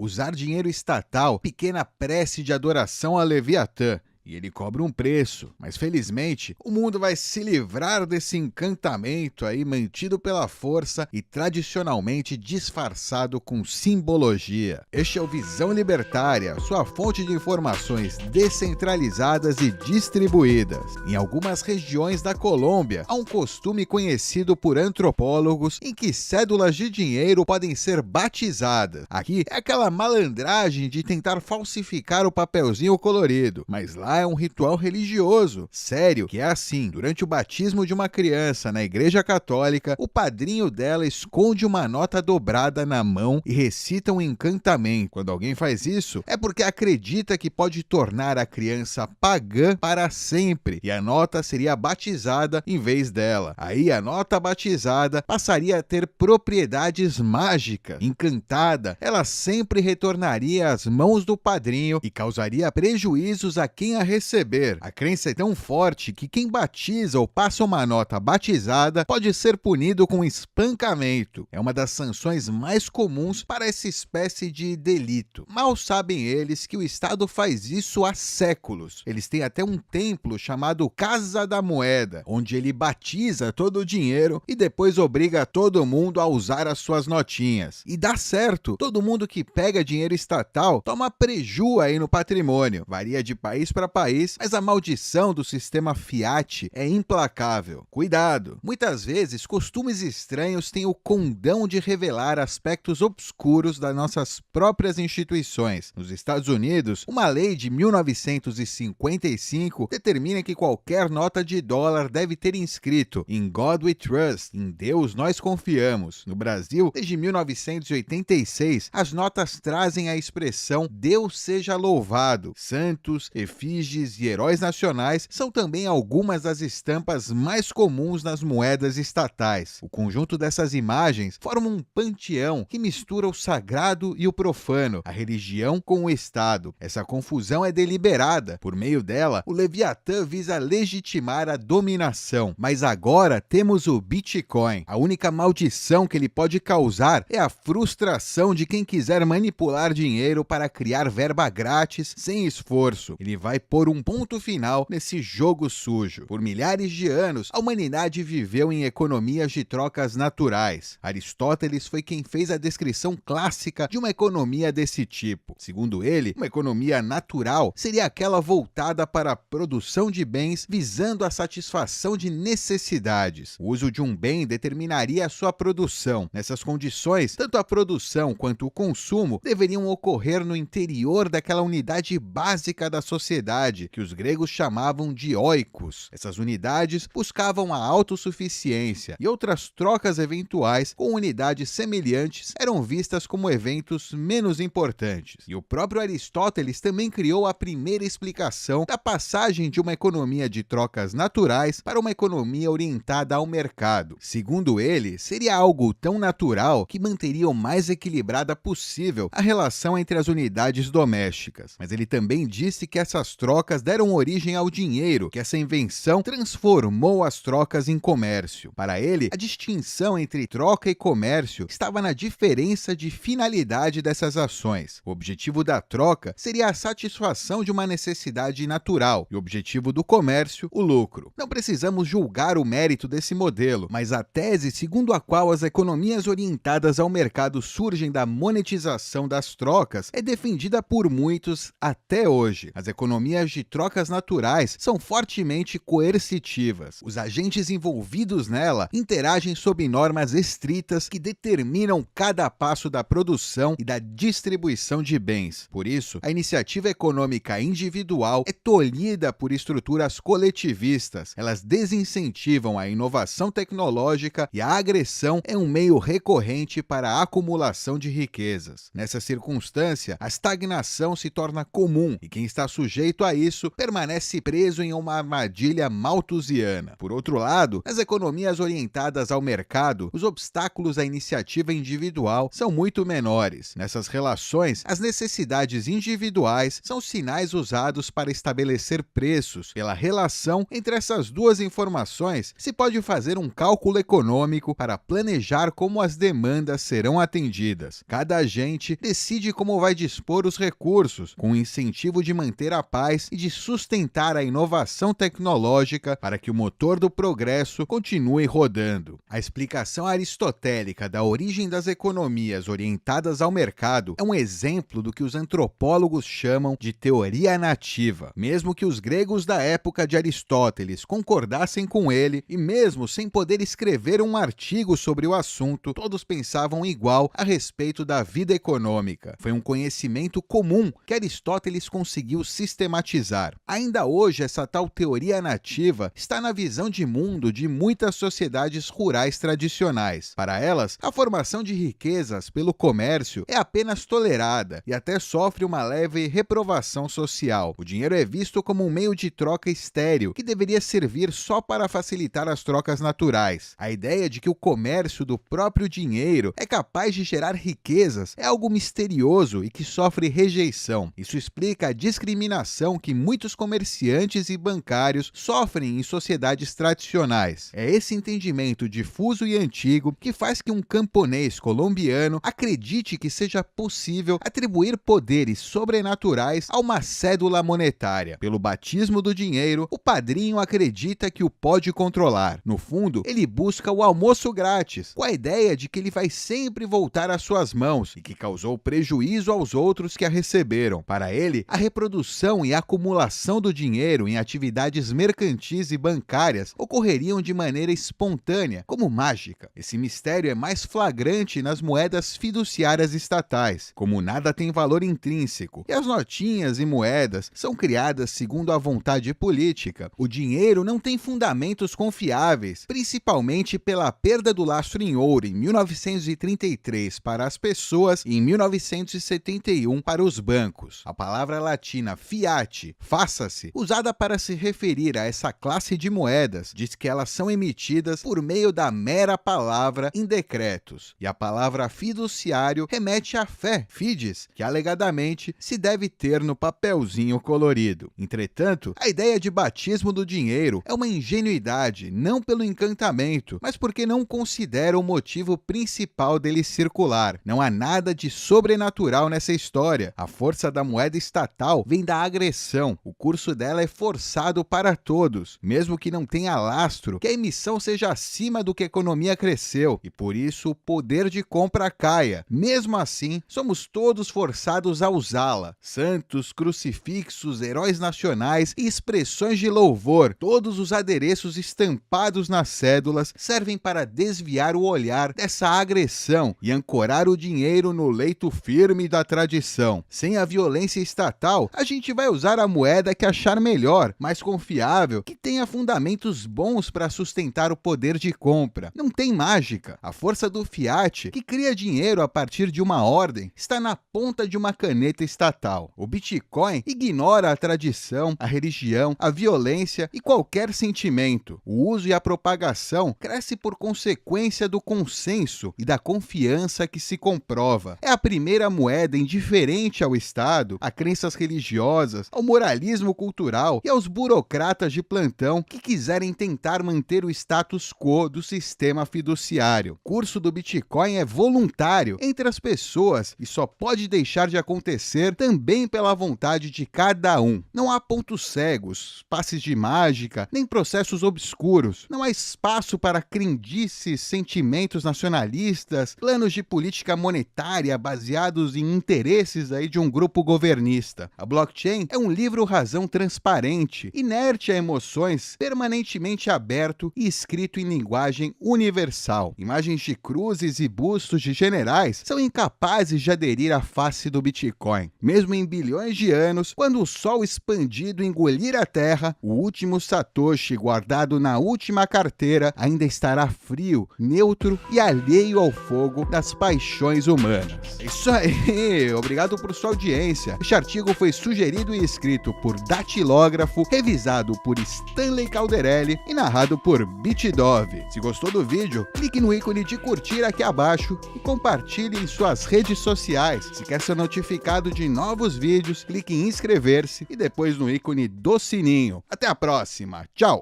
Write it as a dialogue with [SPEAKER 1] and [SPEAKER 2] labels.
[SPEAKER 1] usar dinheiro estatal, pequena prece de adoração a Leviatã. E ele cobra um preço, mas felizmente o mundo vai se livrar desse encantamento aí mantido pela força e tradicionalmente disfarçado com simbologia. Este é o Visão Libertária, sua fonte de informações descentralizadas e distribuídas. Em algumas regiões da Colômbia, há um costume conhecido por antropólogos em que cédulas de dinheiro podem ser batizadas. Aqui é aquela malandragem de tentar falsificar o papelzinho colorido, mas lá é um ritual religioso. Sério, que é assim: durante o batismo de uma criança na Igreja Católica, o padrinho dela esconde uma nota dobrada na mão e recita um encantamento. Quando alguém faz isso, é porque acredita que pode tornar a criança pagã para sempre e a nota seria batizada em vez dela. Aí a nota batizada passaria a ter propriedades mágicas. Encantada, ela sempre retornaria às mãos do padrinho e causaria prejuízos a quem a receber. A crença é tão forte que quem batiza ou passa uma nota batizada pode ser punido com espancamento. É uma das sanções mais comuns para essa espécie de delito. Mal sabem eles que o Estado faz isso há séculos. Eles têm até um templo chamado Casa da Moeda, onde ele batiza todo o dinheiro e depois obriga todo mundo a usar as suas notinhas. E dá certo. Todo mundo que pega dinheiro estatal toma preju aí no patrimônio. Varia de país para país, mas a maldição do sistema fiat é implacável. Cuidado! Muitas vezes, costumes estranhos têm o condão de revelar aspectos obscuros das nossas próprias instituições. Nos Estados Unidos, uma lei de 1955 determina que qualquer nota de dólar deve ter inscrito "In God We Trust", em Deus nós confiamos. No Brasil, desde 1986, as notas trazem a expressão "Deus seja louvado". Santos, efígies e heróis nacionais são também algumas das estampas mais comuns nas moedas estatais. O conjunto dessas imagens forma um panteão que mistura o sagrado e o profano, a religião com o Estado. Essa confusão é deliberada. Por meio dela, o Leviatã visa legitimar a dominação. Mas agora temos o Bitcoin. A única maldição que ele pode causar é a frustração de quem quiser manipular dinheiro para criar verba grátis sem esforço. Ele vai pôr um ponto final nesse jogo sujo. Por milhares de anos, a humanidade viveu em economias de trocas naturais. Aristóteles foi quem fez a descrição clássica de uma economia desse tipo. Segundo ele, uma economia natural seria aquela voltada para a produção de bens visando a satisfação de necessidades. O uso de um bem determinaria a sua produção. Nessas condições, tanto a produção quanto o consumo deveriam ocorrer no interior daquela unidade básica da sociedade, que os gregos chamavam de oikos. Essas unidades buscavam a autossuficiência e outras trocas eventuais com unidades semelhantes eram vistas como eventos menos importantes. E o próprio Aristóteles também criou a primeira explicação da passagem de uma economia de trocas naturais para uma economia orientada ao mercado. Segundo ele, seria algo tão natural que manteria o mais equilibrada possível a relação entre as unidades domésticas. Mas ele também disse que essas trocas deram origem ao dinheiro, que essa invenção transformou as trocas em comércio. Para ele, a distinção entre troca e comércio estava na diferença de finalidade dessas ações. O objetivo da troca seria a satisfação de uma necessidade natural e o objetivo do comércio, o lucro. Não precisamos julgar o mérito desse modelo, mas a tese segundo a qual as economias orientadas ao mercado surgem da monetização das trocas é defendida por muitos até hoje. As economias de trocas naturais são fortemente coercitivas. Os agentes envolvidos nela interagem sob normas estritas que determinam cada passo da produção e da distribuição de bens. Por isso, a iniciativa econômica individual é tolhida por estruturas coletivistas. Elas desincentivam a inovação tecnológica e a agressão é um meio recorrente para a acumulação de riquezas. Nessa circunstância, a estagnação se torna comum e quem está sujeito a a isso, permanece preso em uma armadilha malthusiana. Por outro lado, nas economias orientadas ao mercado, os obstáculos à iniciativa individual são muito menores. Nessas relações, as necessidades individuais são sinais usados para estabelecer preços. Pela relação entre essas duas informações, se pode fazer um cálculo econômico para planejar como as demandas serão atendidas. Cada agente decide como vai dispor os recursos, com o incentivo de manter a paz e de sustentar a inovação tecnológica para que o motor do progresso continue rodando. A explicação aristotélica da origem das economias orientadas ao mercado é um exemplo do que os antropólogos chamam de teoria nativa. Mesmo que os gregos da época de Aristóteles concordassem com ele, e mesmo sem poder escrever um artigo sobre o assunto, todos pensavam igual a respeito da vida econômica. Foi um conhecimento comum que Aristóteles conseguiu sistematizar. Ainda hoje, essa tal teoria nativa está na visão de mundo de muitas sociedades rurais tradicionais. Para elas, a formação de riquezas pelo comércio é apenas tolerada e até sofre uma leve reprovação social. O dinheiro é visto como um meio de troca estéril, que deveria servir só para facilitar as trocas naturais. A ideia de que o comércio do próprio dinheiro é capaz de gerar riquezas é algo misterioso e que sofre rejeição. Isso explica a discriminação que muitos comerciantes e bancários sofrem em sociedades tradicionais. É esse entendimento difuso e antigo que faz que um camponês colombiano acredite que seja possível atribuir poderes sobrenaturais a uma cédula monetária. Pelo batismo do dinheiro, o padrinho acredita que o pode controlar. No fundo, ele busca o almoço grátis, com a ideia de que ele vai sempre voltar às suas mãos e que causou prejuízo aos outros que a receberam. Para ele, a reprodução e a acumulação do dinheiro em atividades mercantis e bancárias ocorreriam de maneira espontânea, como mágica. Esse mistério é mais flagrante nas moedas fiduciárias estatais, como nada tem valor intrínseco, e as notinhas e moedas são criadas segundo a vontade política. O dinheiro não tem fundamentos confiáveis, principalmente pela perda do lastro em ouro em 1933 para as pessoas e em 1971 para os bancos. A palavra latina fiat, faça-se, usada para se referir a essa classe de moedas, diz que elas são emitidas por meio da mera palavra em decretos. E a palavra fiduciário remete à fé, fides, que alegadamente se deve ter no papelzinho colorido. Entretanto, a ideia de batismo do dinheiro é uma ingenuidade, não pelo encantamento, mas porque não considera o motivo principal dele circular. Não há nada de sobrenatural nessa história. A força da moeda estatal vem da agressão. O curso dela é forçado para todos, mesmo que não tenha lastro, que a emissão seja acima do que a economia cresceu, e por isso o poder de compra caia. Mesmo assim, somos todos forçados a usá-la. Santos, crucifixos, heróis nacionais e expressões de louvor, todos os adereços estampados nas cédulas servem para desviar o olhar dessa agressão e ancorar o dinheiro no leito firme da tradição. Sem a violência estatal, a gente vai usar a moeda que achar melhor, mais confiável, que tenha fundamentos bons para sustentar o poder de compra. Não tem mágica. A força do fiat, que cria dinheiro a partir de uma ordem, está na ponta de uma caneta estatal. O Bitcoin ignora a tradição, a religião, a violência e qualquer sentimento. O uso e a propagação cresce por consequência do consenso e da confiança que se comprova. É a primeira moeda indiferente ao Estado, a crenças religiosas, ao moralismo cultural e aos burocratas de plantão que quiserem tentar manter o status quo do sistema fiduciário. O curso do Bitcoin é voluntário entre as pessoas e só pode deixar de acontecer também pela vontade de cada um. Não há pontos cegos, passes de mágica, nem processos obscuros. Não há espaço para crendices, sentimentos nacionalistas, planos de política monetária baseados em interesses de um grupo governista. A blockchain é um livro-razão transparente, inerte a emoções, permanentemente aberto e escrito em linguagem universal. Imagens de cruzes e bustos de generais são incapazes de aderir à face do Bitcoin. Mesmo em bilhões de anos, quando o Sol expandido engolir a Terra, o último Satoshi guardado na última carteira ainda estará frio, neutro e alheio ao fogo das paixões humanas. É isso aí! Obrigado por sua audiência. Este artigo foi sugerido e escrito por Datilógrafo, revisado por Stanley Calderelli e narrado por BitDove. Se gostou do vídeo, clique no ícone de curtir aqui abaixo e compartilhe em suas redes sociais. Se quer ser notificado de novos vídeos, clique em inscrever-se e depois no ícone do sininho. Até a próxima, tchau!